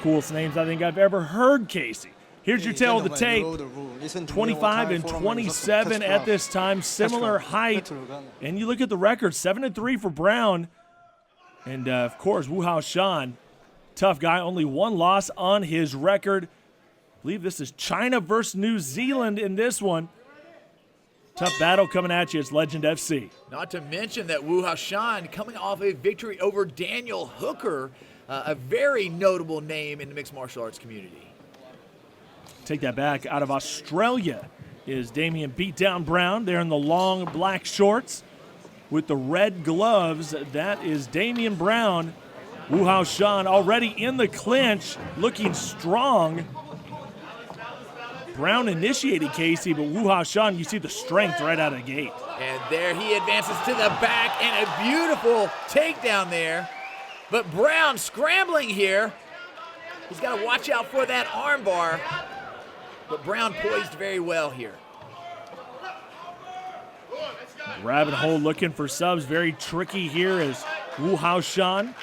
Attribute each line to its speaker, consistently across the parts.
Speaker 1: Coolest names I think I've ever heard, Casey. Here's your tail of the tape. 25 and 27 at this time, similar height. And you look at the record, 7-3 for Brown. And, of course, Wu Haotian, tough guy, only one loss on his record. I believe this is China versus New Zealand in this one. Tough battle coming at you. It's Legend FC.
Speaker 2: Not to mention that Wu Haotian coming off a victory over Daniel Hooker, a very notable name in the mixed martial arts community.
Speaker 1: Take that back. Out of Australia is Damien Beatdown Brown. There in the long black shorts with the red gloves. That is Damien Brown. Wu Haotian already in the clinch, looking strong. Brown initiated, Casey, but Wu Haotian, you see the strength right out of the gate.
Speaker 2: And there he advances to the back, and a beautiful takedown there. But Brown scrambling here. He's got to watch out for that arm bar. But Brown poised very well here.
Speaker 1: Grab and hold looking for subs. Very tricky here is Wu Haotian.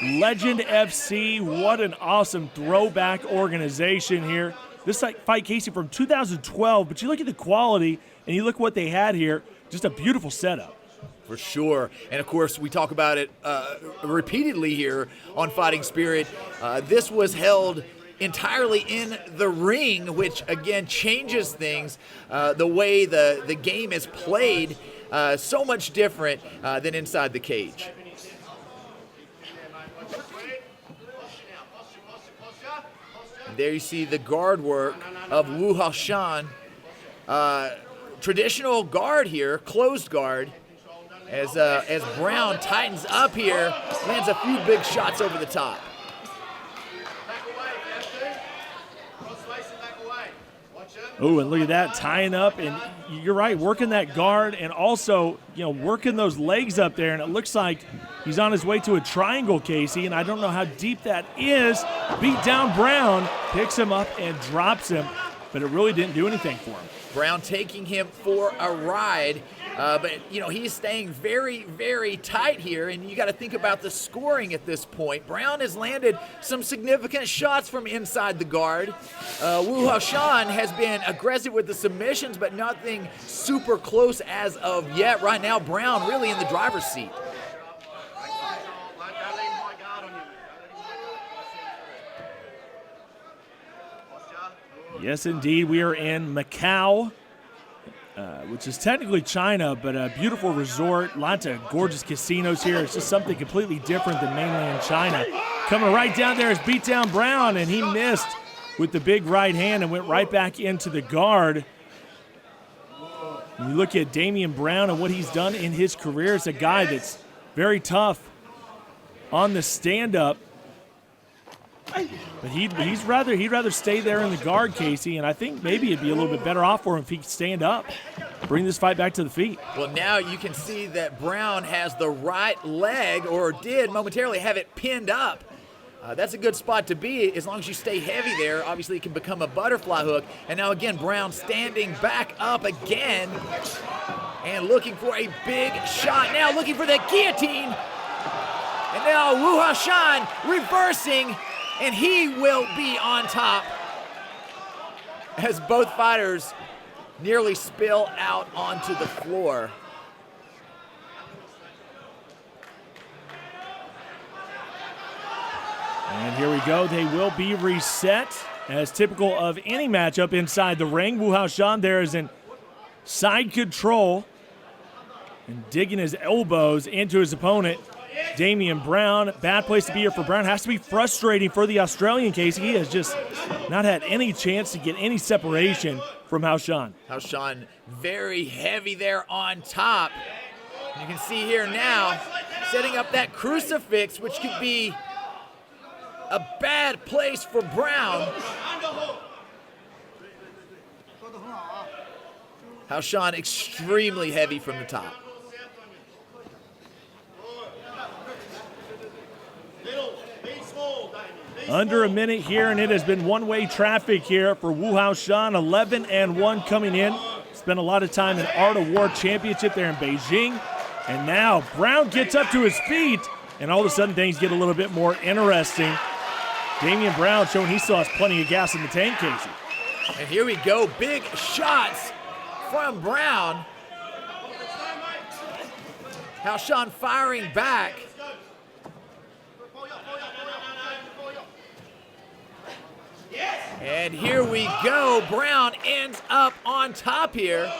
Speaker 1: Legend FC, what an awesome throwback organization here. This fight, Casey, from 2012, but you look at the quality and you look what they had here, just a beautiful setup.
Speaker 2: For sure. And, of course, we talk about it repeatedly here on Fighting Spirit. This was held entirely in the ring, which, again, changes things. The way the game is played, so much different than inside the cage. There you see the guard work of Wu Haotian. Traditional guard here, closed guard, as Brown tightens up here, lands a few big shots over the top.
Speaker 1: Oh, and look at that, tying up, and you're right, working that guard and also, working those legs up there, and it looks like he's on his way to a triangle, Casey, and I don't know how deep that is. Beat down Brown, picks him up and drops him, but it really didn't do anything for him.
Speaker 2: Brown taking him for a ride, but he's staying very, very tight here, and you got to think about the scoring at this point. Brown has landed some significant shots from inside the guard. Wu Haotian has been aggressive with the submissions, but nothing super close as of yet. Right now, Brown really in the driver's seat.
Speaker 1: Yes, indeed. We are in Macau, which is technically China, but a beautiful resort. Lots of gorgeous casinos here. It's just something completely different than mainland China. Coming right down there is Beatdown Brown, and he missed with the big right hand and went right back into the guard. When you look at Damien Brown and what he's done in his career, it's a guy that's very tough on the stand-up. But he'd rather stay there in the guard, Casey, and I think maybe it'd be a little bit better off for him if he could stand up, bring this fight back to the feet.
Speaker 2: Well, now you can see that Brown has the right leg, or did momentarily have it pinned up. That's a good spot to be as long as you stay heavy there. Obviously, it can become a butterfly hook. And now again, Brown standing back up again and looking for a big shot. Now looking for the guillotine. And now Wu Haotian reversing, and he will be on top as both fighters nearly spill out onto the floor.
Speaker 1: And here we go. They will be reset as typical of any matchup inside the ring. Wu Haotian there is in side control and digging his elbows into his opponent. Damien Brown, bad place to be here for Brown. Has to be frustrating for the Australian case. He has just not had any chance to get any separation from Haotian.
Speaker 2: Haotian very heavy there on top. You can see here now, setting up that crucifix, which could be a bad place for Brown. Haotian extremely heavy from the top.
Speaker 1: Under a minute here, and it has been one-way traffic here for Wu Haotian, 11-1 coming in. Spent a lot of time in Art of War Championship there in Beijing. And now Brown gets up to his feet, and all of a sudden things get a little bit more interesting. Damien Brown showing he still has plenty of gas in the tank, Casey.
Speaker 2: And here we go, big shots from Brown. Haotian firing back. And here we go, Brown ends up on top here.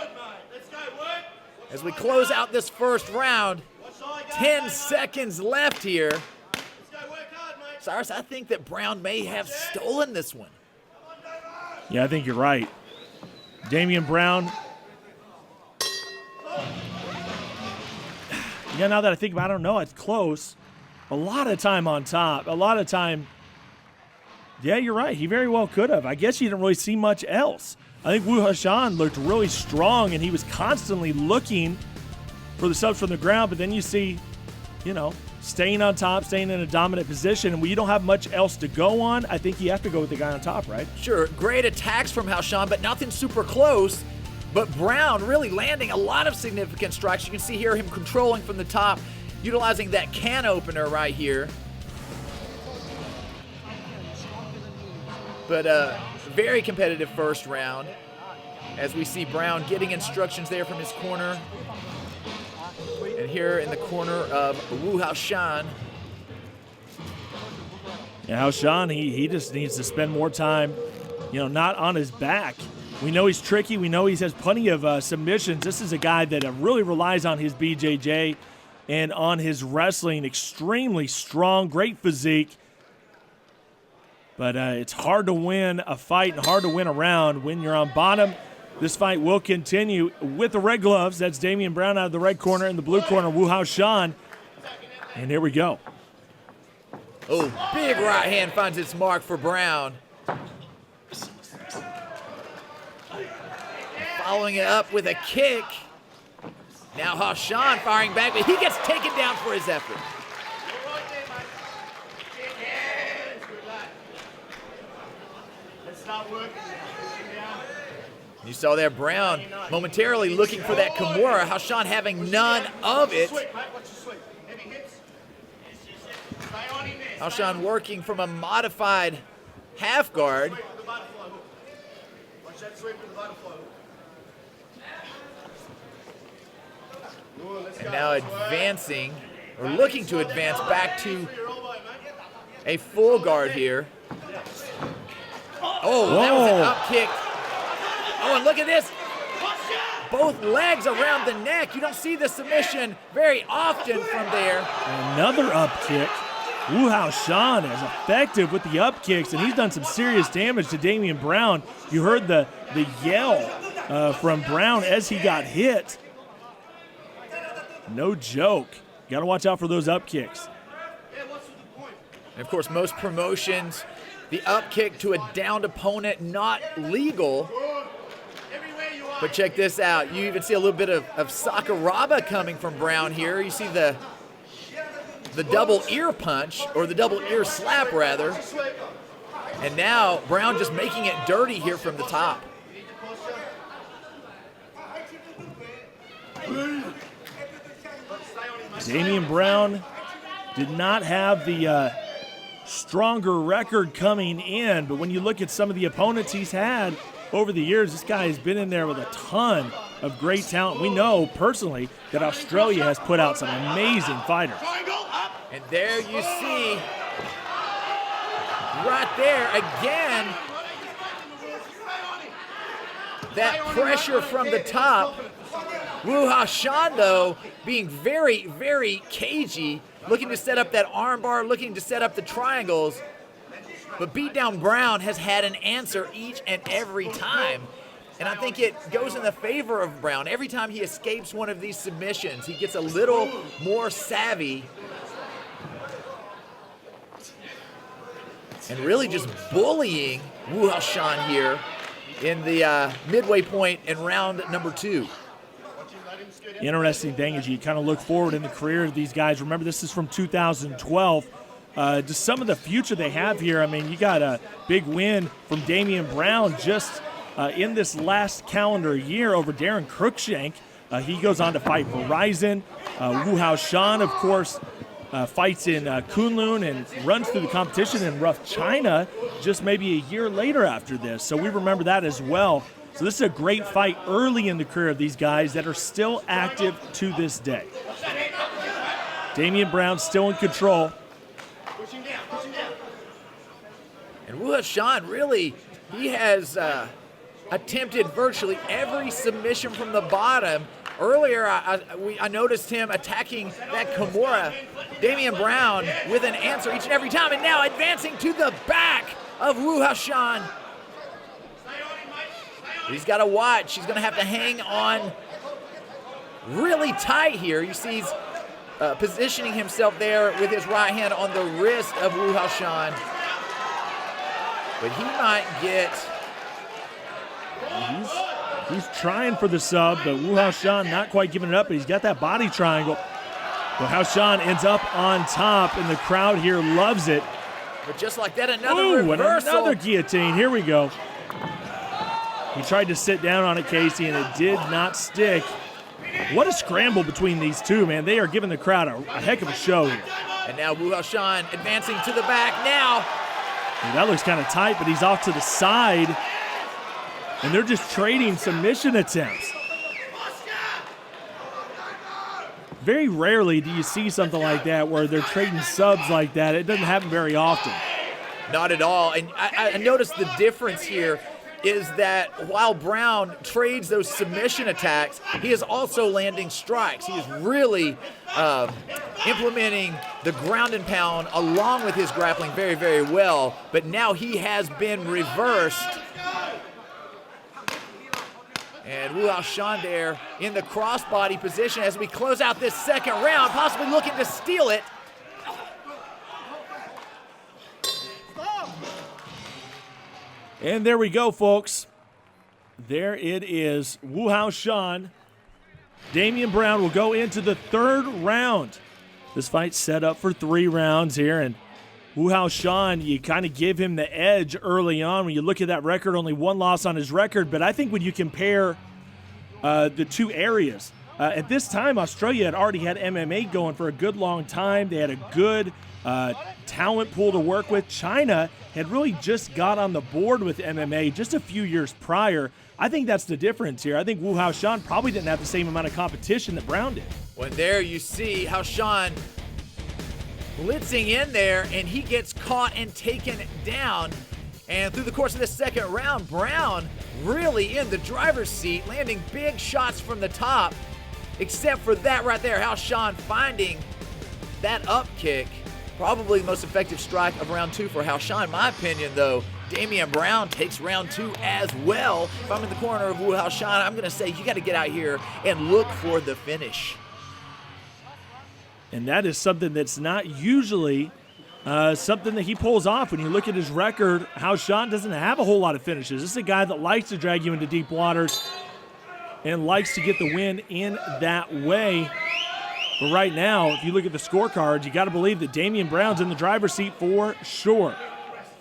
Speaker 2: As we close out this first round, 10 seconds left here. Cyrus, I think that Brown may have stolen this one.
Speaker 1: Yeah, I think you're right. Damien Brown. Yeah, now that I think about it, I don't know. It's close. A lot of time on top. A lot of time. Yeah, you're right. He very well could have. I guess you didn't really see much else. I think Wu Haotian looked really strong, and he was constantly looking for the subs from the ground. But then you see, you know, staying on top, staying in a dominant position. And when you don't have much else to go on, I think you have to go with the guy on top, right?
Speaker 2: Sure, great attacks from Haotian, but nothing super close. But Brown really landing a lot of significant strikes. You can see here him controlling from the top, utilizing that can opener right here. But very competitive first round as we see Brown getting instructions there from his corner. And here in the corner of Wu Haotian.
Speaker 1: Yeah, Haotian, he just needs to spend more time, you know, not on his back. We know he's tricky. We know he has plenty of submissions. This is a guy that really relies on his BJJ and on his wrestling. Extremely strong, great physique. But it's hard to win a fight and hard to win a round when you're on bottom. This fight will continue with the red gloves. That's Damien Brown out of the red corner. In the blue corner, Wu Haotian. And here we go.
Speaker 2: Oh, big right hand finds its mark for Brown. Following it up with a kick. Now Haotian firing back, but he gets taken down for his effort. You saw there Brown momentarily looking for that Kimura. Haotian having none of it. Haotian working from a modified half guard. And now advancing, or looking to advance back to a full guard here. Oh, that was an up kick. Oh, and look at this. Both legs around the neck. You don't see the submission very often from there.
Speaker 1: Another up kick. Wu Haotian is effective with the up kicks, and he's done some serious damage to Damien Brown. You heard the yell from Brown as he got hit. No joke. Got to watch out for those up kicks.
Speaker 2: And of course, most promotions, the up kick to a downed opponent, not legal. But check this out. You even see a little bit of Sakuraba coming from Brown here. You see the double ear punch, or the double ear slap, rather. And now Brown just making it dirty here from the top.
Speaker 1: Damien Brown did not have the stronger record coming in, but when you look at some of the opponents he's had over the years, this guy has been in there with a ton of great talent. We know personally that Australia has put out some amazing fighters.
Speaker 2: And there you see, right there again, that pressure from the top. Wu Haotian, though, being very, very cagey, looking to set up that armbar, looking to set up the triangles. But Beatdown Brown has had an answer each and every time. And I think it goes in the favor of Brown. Every time he escapes one of these submissions, he gets a little more savvy. And really just bullying Wu Haotian here in the midway point in round number 2.
Speaker 1: Interesting thing is you kind of look forward in the career of these guys. Remember, this is from 2012. Just some of the future they have here. I mean, you got a big win from Damien Brown just in this last calendar year over Darren Cruikshank. He goes on to fight Verizon. Wu Haotian, of course, fights in Kunlun and runs through the competition in rough China just maybe a year later after this. So we remember that as well. So this is a great fight early in the career of these guys that are still active to this day. Damien Brown still in control.
Speaker 2: And Haotian really, he has attempted virtually every submission from the bottom. Earlier, I noticed him attacking that Kimura. Damien Brown with an answer each and every time, and now advancing to the back of Haotian. He's got to watch. He's going to have to hang on really tight here. You see he's positioning himself there with his right hand on the wrist of Haotian. But he might get...
Speaker 1: He's trying for the sub, but Haotian not quite giving it up, but he's got that body triangle. But Haotian ends up on top, and the crowd here loves it.
Speaker 2: But just like that, another reversal.
Speaker 1: Another guillotine. Here we go. He tried to sit down on it, Casey, and it did not stick. What a scramble between these two, man. They are giving the crowd a heck of a show here.
Speaker 2: And now Haotian advancing to the back now.
Speaker 1: And that looks kind of tight, but he's off to the side. And they're just trading submission attempts. Very rarely do you see something like that where they're trading subs like that. It doesn't happen very often.
Speaker 2: Not at all. And I noticed the difference here is that while Brown trades those submission attacks, he is also landing strikes. He is really implementing the ground and pound along with his grappling very, very well. But now he has been reversed. And Haotian there in the crossbody position as we close out this second round, possibly looking to steal it.
Speaker 1: And there we go, folks. There it is. Haotian. Damien Brown will go into the third round. This fight's set up for 3 rounds here, and Haotian, you kind of give him the edge early on. When you look at that record, only 1 loss on his record. But I think when you compare the two areas, at this time, Australia had already had MMA going for a good long time. They had a good talent pool to work with. China had really just got on the board with MMA just a few years prior. I think that's the difference here. I think Haotian probably didn't have the same amount of competition that Brown did.
Speaker 2: When there you see Haotian blitzing in there, and he gets caught and taken down. And through the course of this second round, Brown really in the driver's seat, landing big shots from the top, except for that right there. Haotian finding that up kick. Probably the most effective strike of round 2 for Haotian. In my opinion, though, Damien Brown takes round 2 as well. If I'm in the corner of Haotian, I'm going to say you got to get out here and look for the finish.
Speaker 1: And that is something that's not usually something that he pulls off. When you look at his record, Haotian doesn't have a whole lot of finishes. This is a guy that likes to drag you into deep waters and likes to get the win in that way. But right now, if you look at the scorecards, you got to believe that Damien Brown's in the driver's seat for sure.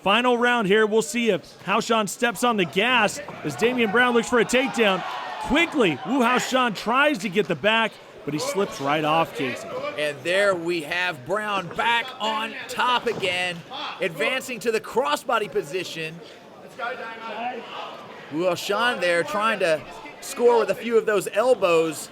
Speaker 1: Final round here. We'll see if Haotian steps on the gas as Damien Brown looks for a takedown. Quickly, Haotian tries to get the back, but he slips right off, Casey.
Speaker 2: And there we have Brown back on top again, advancing to the crossbody position. Haotian there trying to score with a few of those elbows.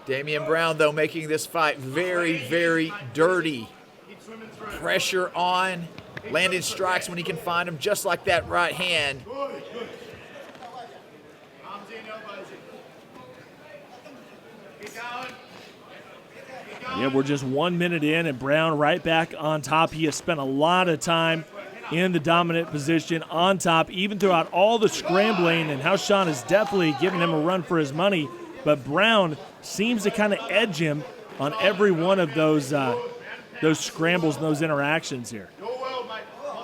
Speaker 2: Damien Brown, though, making this fight very, very dirty. Pressure on, landing strikes when he can find them, just like that right hand.
Speaker 1: Yeah, we're just 1 minute in, and Brown right back on top. He has spent a lot of time in the dominant position on top, even throughout all the scrambling, and Haotian is definitely giving him a run for his money. But Brown seems to kind of edge him on every one of those scrambles and those interactions here.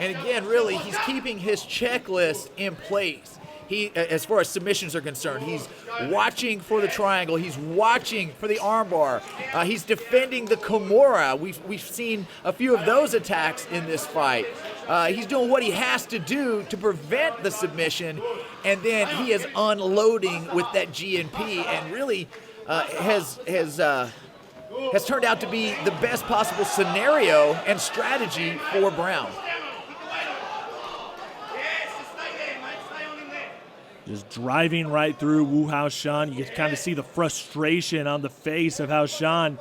Speaker 2: And again, really, he's keeping his checklist in place. as far as submissions are concerned. He's watching for the triangle. He's watching for the armbar. He's defending the Kimura. We've seen a few of those attacks in this fight. He's doing what he has to do to prevent the submission, and then he is unloading with that GNP, and really has turned out to be the best possible scenario and strategy for Brown.
Speaker 1: Just driving right through Wu Haotian. You can kind of see the frustration on the face of Haotian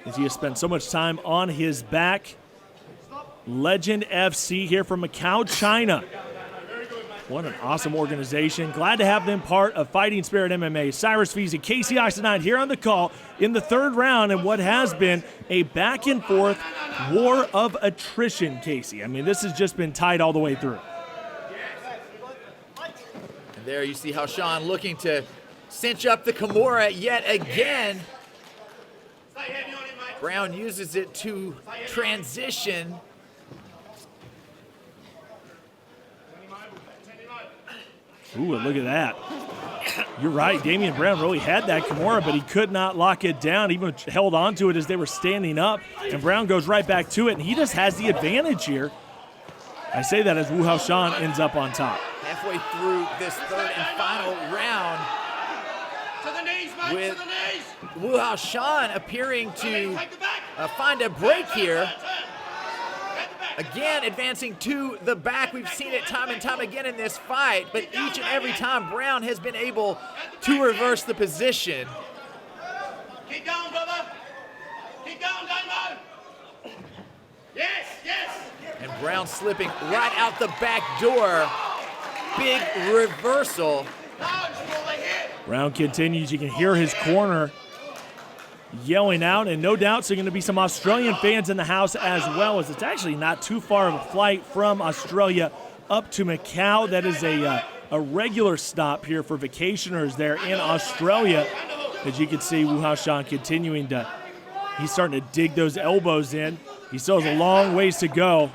Speaker 1: as he has spent so much time on his back. Legend FC here from Macau, China. What an awesome organization. Glad to have them part of Fighting Spirit MMA. Cyrus Feasy, Casey Isenine here on the call in the third round in what has been a back-and-forth war of attrition, Casey. I mean, this has just been tight all the way through.
Speaker 2: And there you see Haotian looking to cinch up the Kimura yet again. Brown uses it to transition.
Speaker 1: Ooh, look at that. You're right, Damien Brown really had that Kimura, but he could not lock it down. He even held on to it as they were standing up, and Brown goes right back to it, and he just has the advantage here. I say that as Wu Haotian ends up on top.
Speaker 2: Halfway through this third and final round, with Wu Haotian appearing to find a break here. Again, advancing to the back. We've seen it time and time again in this fight, but each and every time Brown has been able to reverse the position.
Speaker 3: Keep going, brother. Keep going, Damo. Yes, yes.
Speaker 2: And Brown slipping right out the back door. Big reversal.
Speaker 1: Brown continues. You can hear his corner yelling out, and no doubt there's going to be some Australian fans in the house as well, as it's actually not too far of a flight from Australia up to Macau. That is a regular stop here for vacationers there in Australia. As you can see, Wu Haotian continuing to, he's starting to dig those elbows in. He still has a long ways to go.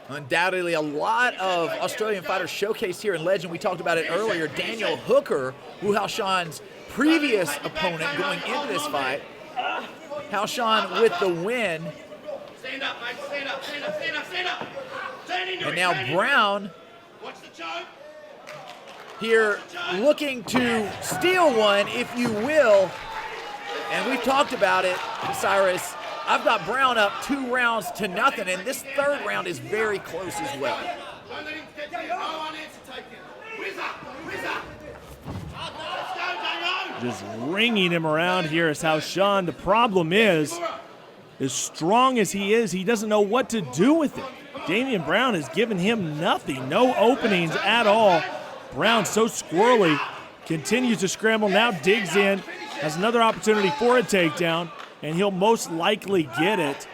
Speaker 2: Undoubtedly, a lot of Australian fighters showcased here in Legend. We talked about it earlier. Daniel Hooker, Wu Haotian's previous opponent going into this fight. Haotian with the win.
Speaker 3: Stand up, mate. Stand up, stand up, stand up, stand up. Turn into
Speaker 2: And
Speaker 3: it,
Speaker 2: now
Speaker 3: turn into
Speaker 2: Brown
Speaker 3: it. Watch the choke.
Speaker 2: here looking to steal one, if you will. And we've talked about it, Cyrus. I've got Brown up 2 rounds to nothing, and this third round is very close as well.
Speaker 3: Don't let him get to you. No unanswer taken. Whizzer, whizzer. Let's go, Damo.
Speaker 1: Just ringing him around here is Haotian. The problem is, as strong as he is, he doesn't know what to do with it. Damien Brown has given him nothing, no openings at all. Brown so squirrely, continues to scramble, now digs in, has another opportunity for a takedown, and he'll most likely get it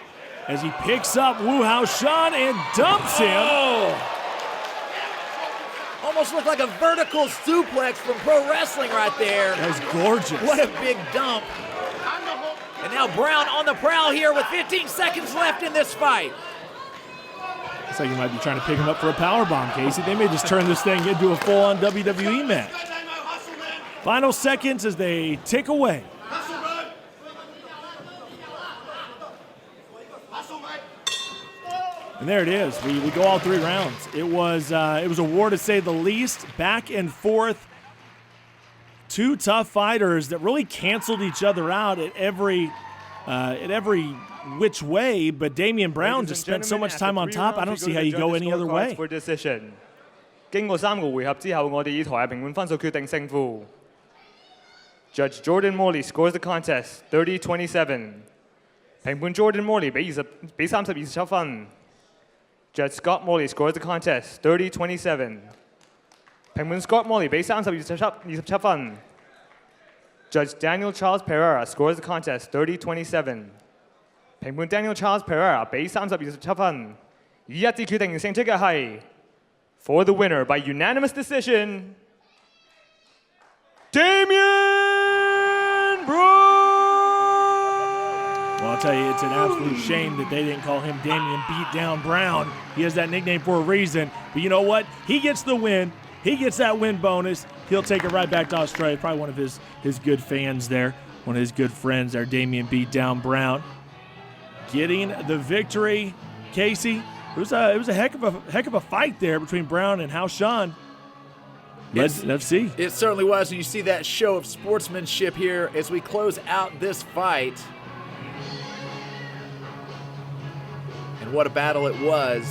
Speaker 1: as he picks up Wu Haotian and dumps him.
Speaker 2: Oh. Almost looked like a vertical suplex from pro wrestling right there.
Speaker 1: That was gorgeous.
Speaker 2: What a big dump. And now Brown on the prowl here with 15 seconds left in this fight.
Speaker 1: Looks like you might be trying to pick him up for a powerbomb, Casey. They may just turn this thing into a full-on WWE match. Final seconds as they tick away. And there it is. We go all 3 rounds. It was a war to say the least. Back and forth. 2 tough fighters that really canceled each other out at every which way. But Damien Brown just spent so much time on top. I don't see how you go any other way.
Speaker 4: For decision. 經過3個回合之後，我哋以台下評判分數決定勝負。Judge Jordan Morley scores the contest 30-27。評判 Jordan Morley 俾30-27分。Judge Scott Morley scores the contest 30-27。評判 Scott Morley 俾30-27分。Judge Daniel Charles Pereira scores the contest 30-27。評判 Daniel Charles Pereira 俾30-27分。以一致決定勝出嘅係 for the winner by unanimous decision, Damien Brown!
Speaker 1: Well, I'll tell you, it's an absolute shame that they didn't call him Damien Beat Down Brown. He has that nickname for a reason. But you know what? He gets the win. He gets that win bonus. He'll take it right back to Australia. Probably one of his good fans there, one of his good friends there, Damien Beat Down Brown, getting the victory. Casey, it was a heck of a fight there between Brown and Haotian. Let's see.
Speaker 2: It certainly was. And you see that show of sportsmanship here as we close out this fight. And what a battle it was.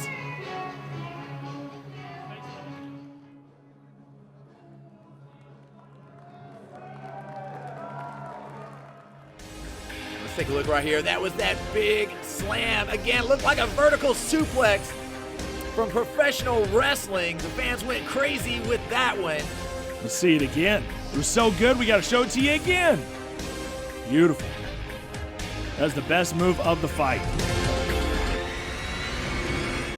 Speaker 2: Let's take a look right here. That was that big slam. Again, looked like a vertical suplex from professional wrestling. The fans went crazy with that one.
Speaker 1: Let's see it again. It was so good, we got to show it to you again. Beautiful. That's the best move of the fight.